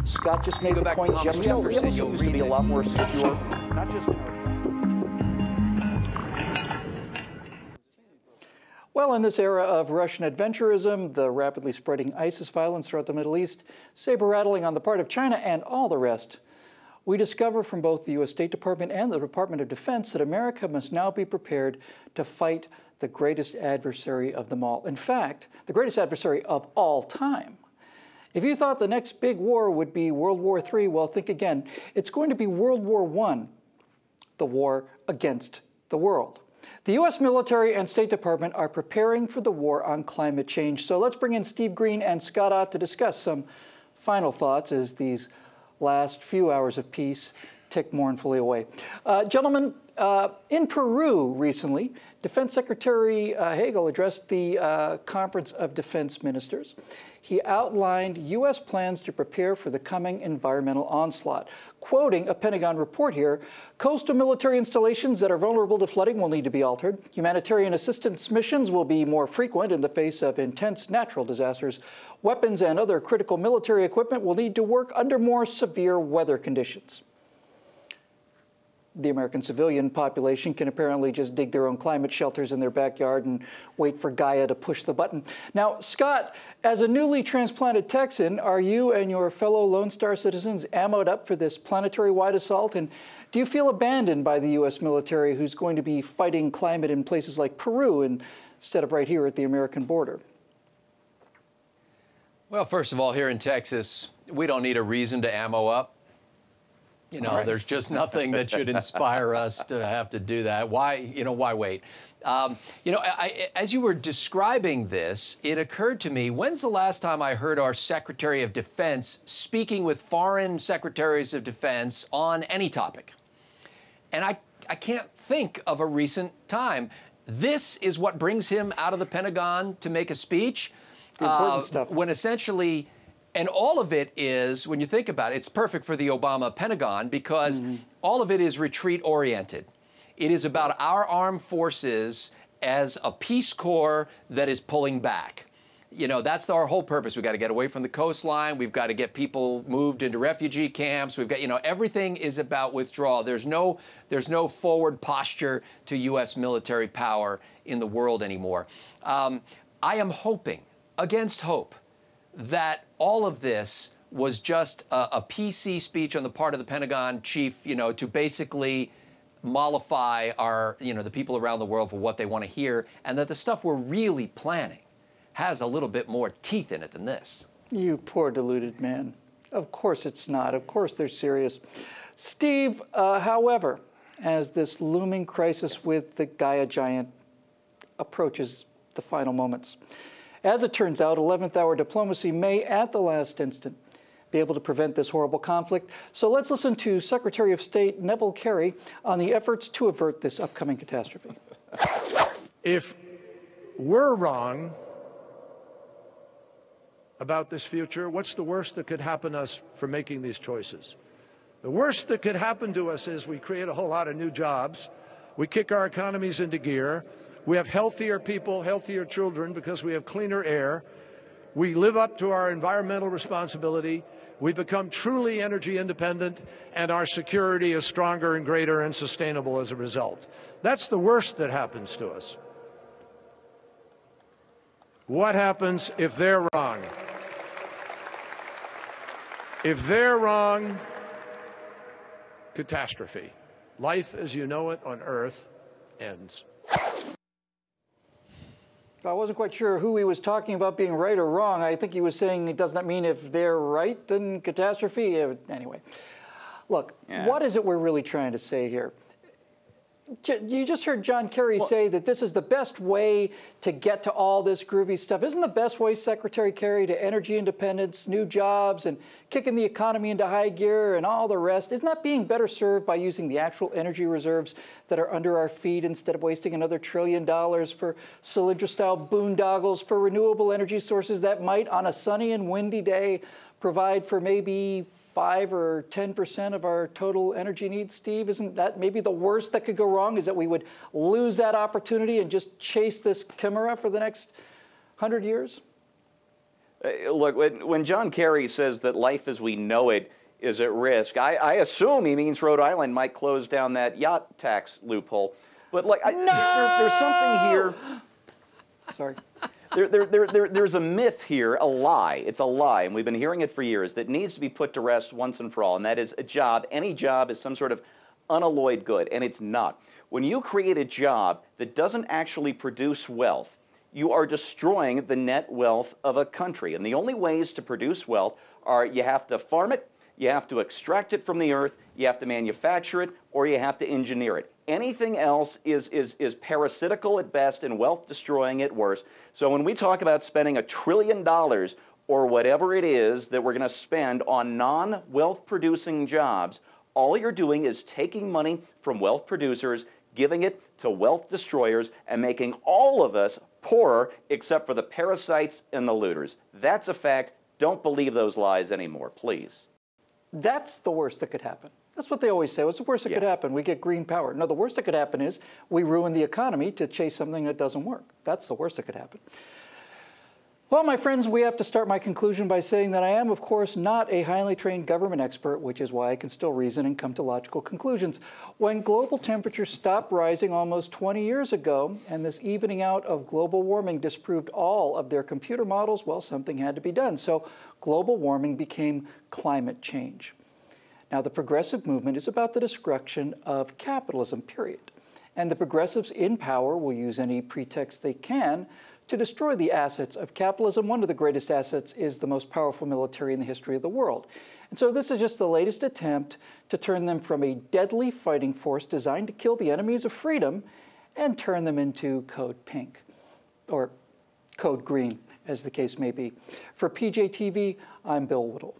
Scott just made the point. You'll seems to be a lot more secure, not just. Well, in this era of Russian adventurism, the rapidly spreading ISIS violence throughout the Middle East, saber-rattling on the part of China and all the rest, we discover from both the U.S. State Department and the Department of Defense that America must now be prepared to fight the greatest adversary of them all. In fact, the greatest adversary of all time. If you thought the next big war would be World War III, well, think again. It's going to be World War I, the war against the world. The U.S. military and State Department are preparing for the war on climate change. So let's bring in Steve Green and Scott Ott to discuss some final thoughts as these last few hours of peace tick mournfully away. Gentlemen, in Peru recently, Defense Secretary Hagel addressed the Conference of Defense Ministers. He outlined U.S. plans to prepare for the coming environmental onslaught. Quoting a Pentagon report here, coastal military installations that are vulnerable to flooding will need to be altered. Humanitarian assistance missions will be more frequent in the face of intense natural disasters. Weapons and other critical military equipment will need to work under more severe weather conditions. The American civilian population can apparently just dig their own climate shelters in their backyard and wait for Gaia to push the button. Now, Scott, as a newly transplanted Texan, are you and your fellow Lone Star citizens ammoed up for this planetary-wide assault? And do you feel abandoned by the U.S. military, who's going to be fighting climate in places like Peru instead of right here at the American border? Well, first of all, here in Texas, we don't need a reason to ammo up. You know, there's just nothing that should inspire us to have to do that. Why, why wait? As you were describing this, it occurred to me, when's the last time I heard our Secretary of Defense speaking with foreign secretaries of defense on any topic? And I can't think of a recent time. This is what brings him out of the Pentagon to make a speech. Important stuff. When essentially... And all of it is, when you think about it, it's perfect for the Obama Pentagon because all of it is retreat-oriented. It is about our armed forces as a Peace Corps that is pulling back. You know, that's our whole purpose. We've got to get away from the coastline. We've got to get people moved into refugee camps. We've got, everything is about withdrawal. There's no forward posture to U.S. military power in the world anymore. I am hoping, against hope, that all of this was just a PC speech on the part of the Pentagon chief, to basically mollify our, the people around the world for what they want to hear, and that the stuff we're really planning has a little bit more teeth in it than this. You poor deluded man. Of course it's not. Of course they're serious. Steve, however, as this looming crisis with the Gaia giant approaches the final moments, as it turns out, 11th hour diplomacy may, at the last instant, be able to prevent this horrible conflict. So let's listen to Secretary of State Neville Carey on the efforts to avert this upcoming catastrophe. If we're wrong about this future, what's the worst that could happen to us for making these choices? The worst that could happen to us is we create a whole lot of new jobs, we kick our economies into gear, we have healthier people, healthier children because we have cleaner air. We live up to our environmental responsibility. We become truly energy independent, and our security is stronger and greater and sustainable as a result. That's the worst that happens to us. What happens if they're wrong? If they're wrong, catastrophe. Life as you know it on Earth ends. I wasn't quite sure who he was talking about being right or wrong. I think he was saying it does not mean if they're right, then catastrophe. Anyway, look, what is it we're really trying to say here? You just heard John Kerry say that this is the best way to get to all this groovy stuff. Isn't the best way, Secretary Kerry, to energy independence, new jobs, and kicking the economy into high gear and all the rest? Isn't that being better served by using the actual energy reserves that are under our feet instead of wasting another $1 trillion for Solyndra-style boondoggles for renewable energy sources that might, on a sunny and windy day, provide for maybe 5 or 10% of our total energy needs, Steve? Isn't that maybe the worst that could go wrong, is that we would lose that opportunity and just chase this chimera for the next 100 years? Look, when John Kerry says that life as we know it is at risk, I assume he means Rhode Island might close down that yacht tax loophole. But like, there's something here. Sorry. There's a myth here, a lie. It's a lie, and we've been hearing it for years, that needs to be put to rest once and for all, and that is a job. Any job is some sort of unalloyed good, and it's not. When you create a job that doesn't actually produce wealth, you are destroying the net wealth of a country. And the only ways to produce wealth are you have to farm it, you have to extract it from the earth, you have to manufacture it, or you have to engineer it. Anything else is parasitical at best and wealth destroying at worst. So when we talk about spending $1 trillion or whatever it is that we're going to spend on non-wealth producing jobs, all you're doing is taking money from wealth producers, giving it to wealth destroyers, and making all of us poorer except for the parasites and the looters. That's a fact. Don't believe those lies anymore, please. That's the worst that could happen. That's what they always say. What's the worst that could happen? We get green power. No, the worst that could happen is we ruin the economy to chase something that doesn't work. That's the worst that could happen. Well, my friends, we have to start my conclusion by saying that I am, of course, not a highly trained government expert, which is why I can still reason and come to logical conclusions. When global temperatures stopped rising almost 20 years ago, and this evening out of global warming disproved all of their computer models, well, something had to be done. So global warming became climate change. Now, the progressive movement is about the destruction of capitalism, period. And the progressives in power will use any pretext they can to destroy the assets of capitalism. One of the greatest assets is the most powerful military in the history of the world. And so this is just the latest attempt to turn them from a deadly fighting force designed to kill the enemies of freedom and turn them into code pink, or code green, as the case may be. For PJTV, I'm Bill Whittle.